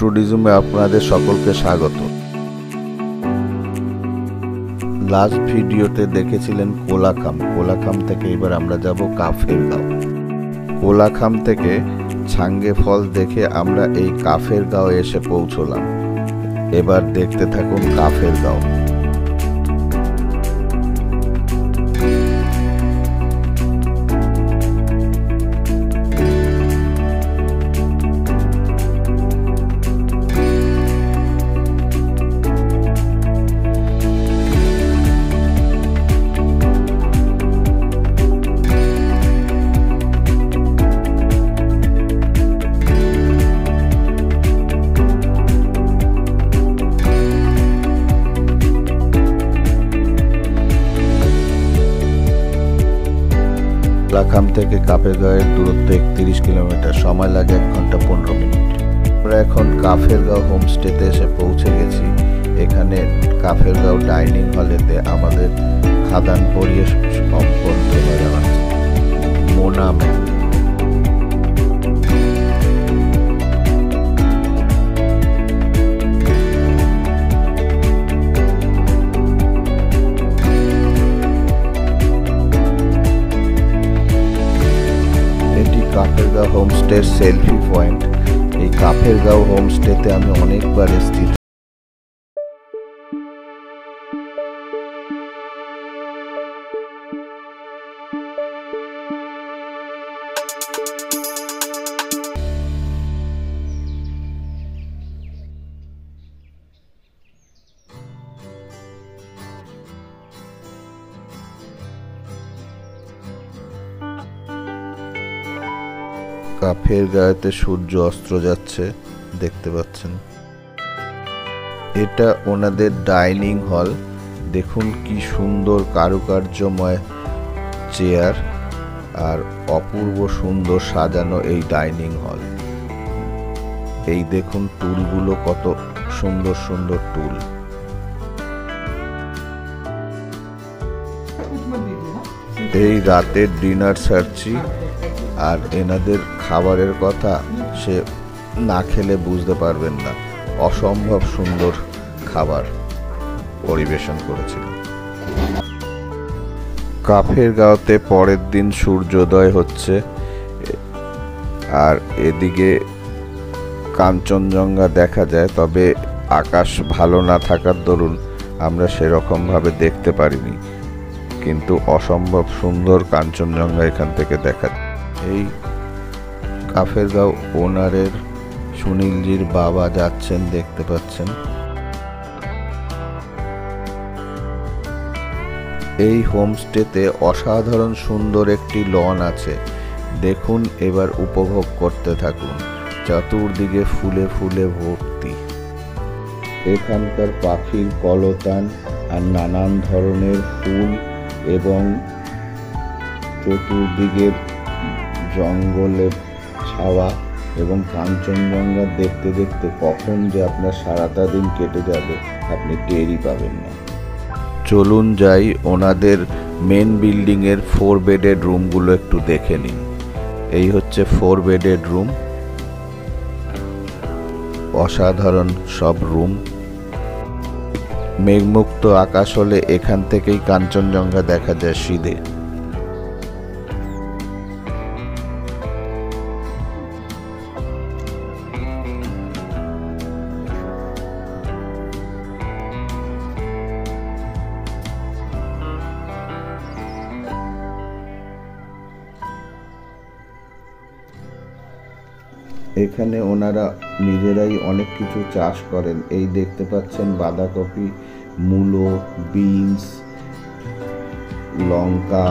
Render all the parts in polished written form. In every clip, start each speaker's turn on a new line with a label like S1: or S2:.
S1: ট্যুরিজমে আপনাদের সকলকে স্বাগত। লাস্ট ভিডিওতে দেখেছিলেন কোলাখাম থেকে এবার আমরা যাব কাফেরগাঁও। কোলাখাম থেকে ছাঙ্গে ফলস দেখে আমরা এই কাফেরগাঁও এসে পৌঁছলাম। এবার দেখতে থাকুন কাফেরগাঁও। কোলাখাম থেকে কাফেরগাঁওয়ের দূরত্ব 31 কিলোমিটার, সময় লাগে 1 ঘন্টা 15 মিনিট। আমরা এখন কাফেরগাঁও হোমস্টেতে এসে পৌঁছে গেছি। এখানে কাফেরগাঁও ডাইনিং হলেতে আমাদের খাদান পরিয়ে সম্পন্ন হয়ে যাচ্ছে মোনা ম্যাম। কাফেরগাঁও হোমস্টের সেলফি পয়েন্ট। এই কাফেরগাঁও হোমস্টেতে আমি অনেকবার এসেছি। কাফেরগাঁওতে সূর্য অস্ত যাচ্ছে, দেখতে পাচ্ছেন। এটা ওনাদের ডাইনিং হল। দেখুন কি সুন্দর কারুকার্যময় চেয়ার আর অপূর্ব সুন্দর সাজানো এই ডাইনিং হল। এই দেখুন টুলগুলো, কত সুন্দর সুন্দর টুল। এই রাতের ডিনার সারছি, আর এনাদের খাবারের কথা সে না খেলে বুঝতে পারবেন না। অসম্ভব সুন্দর খাবার পরিবেশন করেছিল। কাফেরগাঁওতে পরের দিন সূর্যোদয় হচ্ছে, আর এদিকে কাঞ্চনজঙ্ঘা দেখা যায়। তবে আকাশ ভালো না থাকার দরুন আমরা সেরকমভাবে দেখতে পারিনি, কিন্তু অসম্ভব সুন্দর কাঞ্চনজঙ্ঘা এখান থেকে দেখা যায়। এই কাফেরগাঁও ওনারের সুনীলজির বাবা যাচ্ছেন, দেখতে পাচ্ছেন। এই হোমস্টেতে অসাধারণ সুন্দর একটি লন আছে, দেখুন। এবার উপভোগ করতে থাকুন। চতুর্দিকে ফুলে ফুলে ভর্তি। এখানকার পাখির কলতান আর নানান ধরনের ফুল এবং চতুর্দিকের জঙ্গলে ছাওয়া এবং কাঞ্চনজঙ্ঘা দেখতে দেখতে কখন যে আপনার সারাটা দিন কেটে যাবে আপনি টেরই পাবেন না। চলুন যাই ওনাদের মেন বিল্ডিং এর 4 বেডেড রুমগুলো একটু দেখে নিন। এই হচ্ছে 4 বেডেড রুম। অসাধারণ সব রুম। মেঘমুক্ত আকাশ হলে এখান থেকেই কাঞ্চনজঙ্ঘা দেখা যায় সিধে। এখানে ওনারা নিজেরাই অনেক কিছু চাষ করেন। এই দেখতে পাচ্ছেন বাঁধাকপি, মূলো, বিনস, লঙ্কা,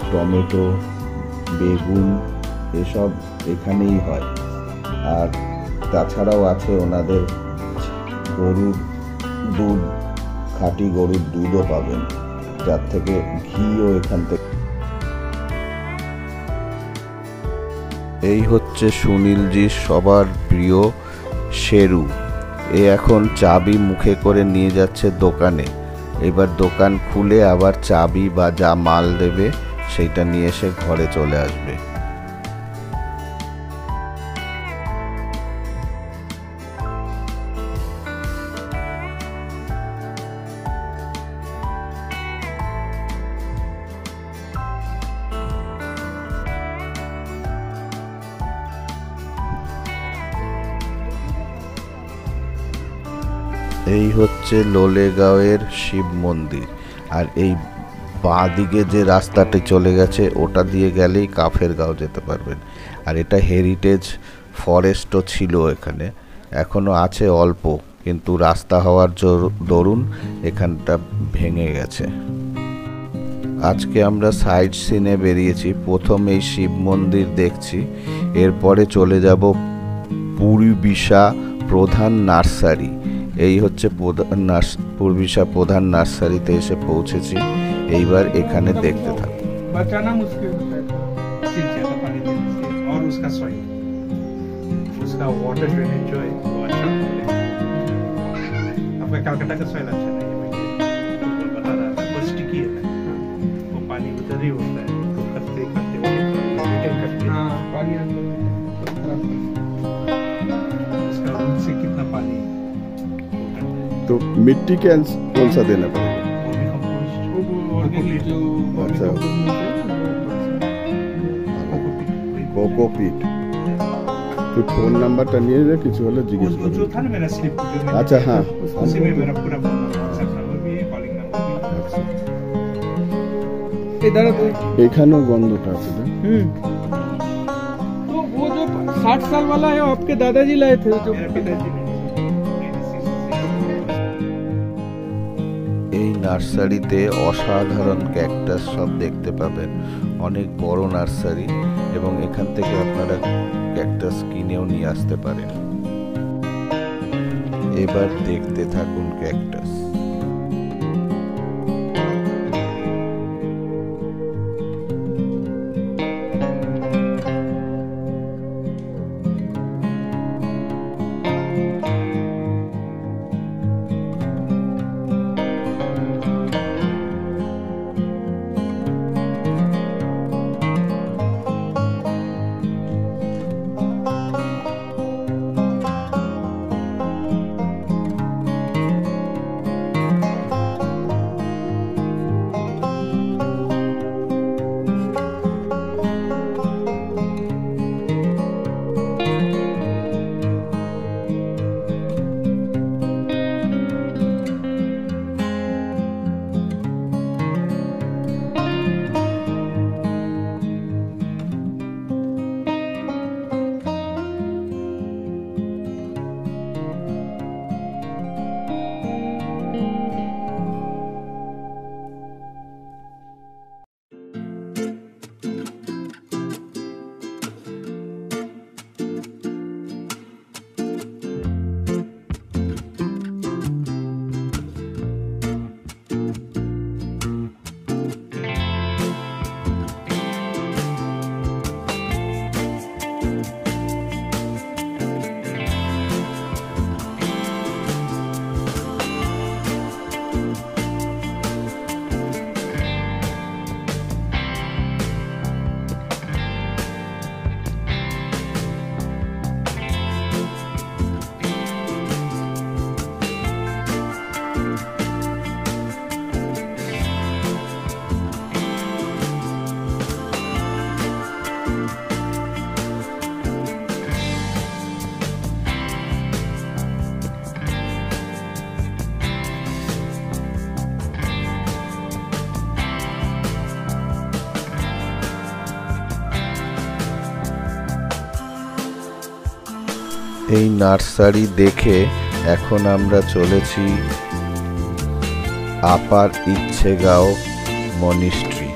S1: টমেটো, বেগুন, এসব এখানেই হয়। আর তাছাড়াও আছে ওনাদের গরুর দুধ, খাঁটি গরুর দুধও পাবেন, যার থেকে ঘিও এখান থেকে। এই হচ্ছে সুনীলজির সবার প্রিয় শেরু। এ এখন চাবি মুখে করে নিয়ে যাচ্ছে দোকানে। এবার দোকান খুলে আবার চাবি বা যা মাল দেবে সেইটা নিয়ে এসে ঘরে চলে আসবে। এই হচ্ছে লোলেগাঁওয়ের শিব মন্দির, আর এই বাঁ দিকে যে রাস্তাটি চলে গেছে ওটা দিয়ে গেলেই কাফের গাঁও যেতে পারবেন। আর এটা হেরিটেজ ফরেস্টও ছিল এখানে, এখনও আছে অল্প, কিন্তু রাস্তা হওয়ার দরুন এখানটা ভেঙে গেছে। আজকে আমরা সাইট সিনে বেরিয়েছি, প্রথম এই শিব মন্দির দেখছি, এরপরে চলে যাব পূর্বিশা প্রধান নার্সারি। এই হচ্ছে পূর্বিশা প্রধান নার্সারিতে এসে পৌঁছেছি। এইবার এখানে দেখতে থাকুন।
S2: बचाना मुश्किल होता है ज्यादा पानी देने से, और उसका सॉइल, उसका वाटर ड्रेनेज जो है वो अच्छा है। आपका कलकत्ता का सॉइल अच्छा नहीं है, मैं बता रहा था, वो स्टिकी है, वो पानी उधर ही होता है, तो करते करते रिटेन करते पानी उसका रूट से कितना पानी।
S3: तो मिट्टी कौन सा देना पड़ेगा? अच्छा, कोकोपीट। तो फोन नंबरটা নিয়ে রে কিছু হলে জিজ্ঞেস করুন।
S2: जो था ना मेरा स्लिप,
S3: अच्छा हाँ,
S2: उसी में मेरा पूरा फोन नंबर, व्हाट्सएप नंबर भी है, कॉलिंग नंबर भी है।
S3: अच्छा,
S4: इधर तो
S3: এখানেও গন্ধটা আছে না?
S4: तो वो जो 60 साल वाला है वो आपके दादाजी लाए थे जो
S2: मेरा पिताजी ने
S1: এই নার্সারিতে অসাধারণ ক্যাকটাস সব দেখতে পাবেন, অনেক বড় নার্সারি, এবং এখান থেকে আপনারা ক্যাকটাস কিনেও নিয়ে আসতে পারেন। এবার দেখতে থাকুন ক্যাকটাস। এই নার্সারি দেখে এখন আমরা চলেছি আপার ইচ্ছেগাঁও মনিস্ট্রি।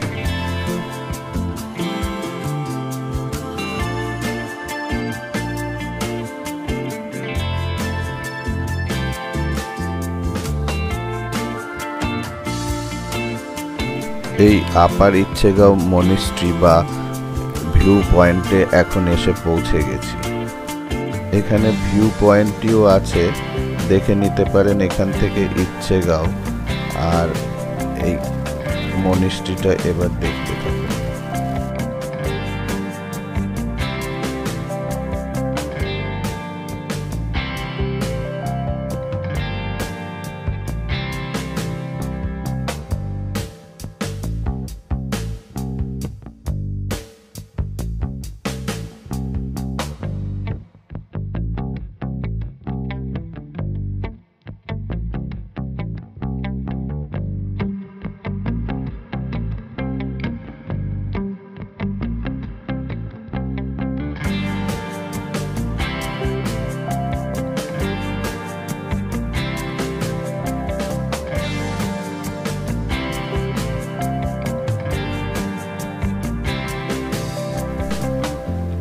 S1: এই আপার ইচ্ছেগাঁও মনিস্ট্রি বা ভিউ পয়েন্টে এখন এসে পৌঁছে গেছি। এখানে ভিউ পয়েন্টটিও আছে, দেখে নিতে পারেন এখান থেকে ইচ্ছেগাঁও। আর এই মনিস্ট্রিটা এবার দেখতে থাকুন।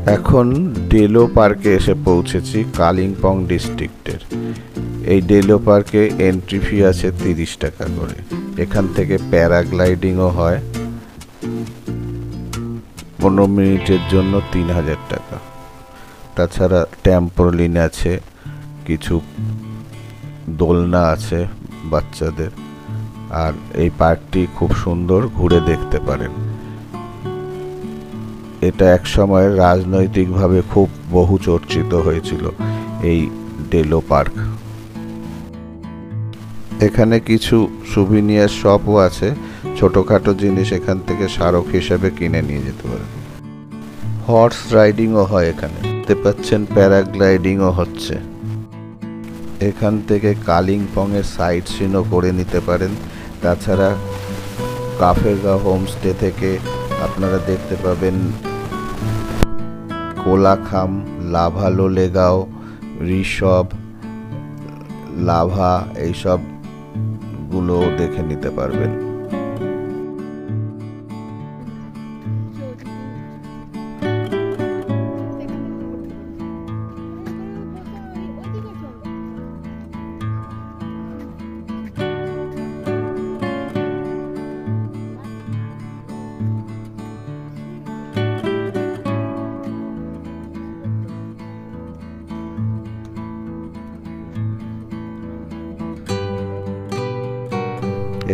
S1: এখন ডেলো পার্কে এসে পৌঁছেছি, কালিম্পং ডিস্ট্রিক্টের। এই ডেলো পার্কে এন্ট্রি ফি আছে 30 টাকা করে। এখান থেকে প্যারাগ্লাইডিংও হয়, 15 মিনিটের জন্য 3000 টাকা। তাছাড়া ট্যাম্পোলিন আছে, কিছু দোলনা আছে বাচ্চাদের। আর এই পার্কটি খুব সুন্দর, ঘুরে দেখতে পারেন। এটা এক সময় রাজনৈতিকভাবে খুব বহু চর্চিত হয়েছিল এই ডেলো পার্ক। এখানে কিছু সুভিনিয়ার শপও আছে, ছোটখাটো জিনিস এখান থেকে স্মারক হিসেবে কিনে নিয়ে যেতে পারেন। হর্স রাইডিংও হয় এখানে, দেখতে পাচ্ছেন প্যারাগ্লাইডিংও হচ্ছে। এখান থেকে কালিম্পংয়ের সাইট সিনও করে নিতে পারেন। তাছাড়া কাফেরগাঁও হোমস্টে থেকে আপনারা দেখতে পাবেন কোলাখাম, লাভা লোলেগাঁও, ঋষভ, লাভা, এইসব গুলো দেখে নিতে পারবেন।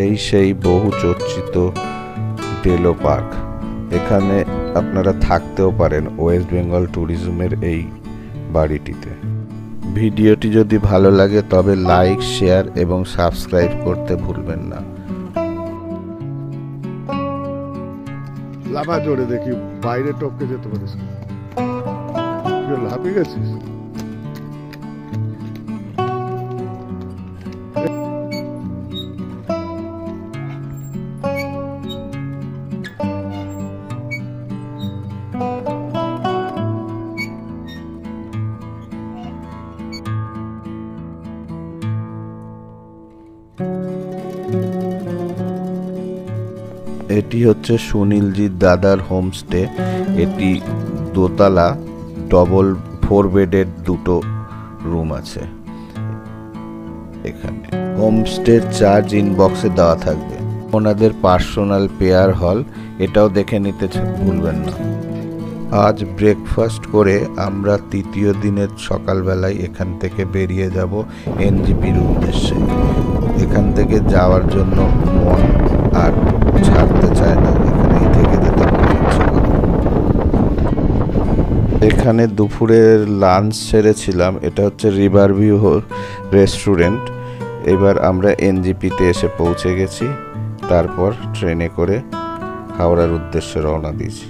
S1: এই সেই বহু চর্চিত ডেলো পার্ক। এখানে আপনারা থাকতেও পারেন ওয়েস্ট বেঙ্গল ট্যুরিজমের এই বাড়িটিতে। ভিডিওটি যদি ভালো লাগে তবে লাইক, শেয়ার এবং সাবস্ক্রাইব করতে ভুলবেন না।
S3: লাভা জোরে দেখি, বাইরে টপকে যেতে পারিস। হাঁপিয়ে গেছিস?
S1: এটি হচ্ছে সুনীলজির দাদার হোমস্টে। এটি দোতলা, ডবল 4 বেডের 2টো রুম আছে এখানে। হোমস্টের চার্জ ইনবক্সে দেওয়া থাকবে। ওনাদের পার্সোনাল পেয়ার হল, এটাও দেখে নিতে ভুলবেন না। আজ ব্রেকফাস্ট করে আমরা তৃতীয় দিনের সকালবেলায় এখান থেকে বেরিয়ে যাব এনজিপির উদ্দেশ্যে। এখান থেকে যাওয়ার জন্য মন আর ছাড়তে চায় না, এখানেই থেকে যেতে ইচ্ছে করে। এখানে দুপুরের লাঞ্চ সেরেছিলাম। এটা হচ্ছে রিভার ভিউ রেস্টুরেন্ট। এবার আমরা এনজিপিতে এসে পৌঁছে গেছি, তারপর ট্রেনে করে হাওড়ার উদ্দেশ্যে রওনা দিয়েছি।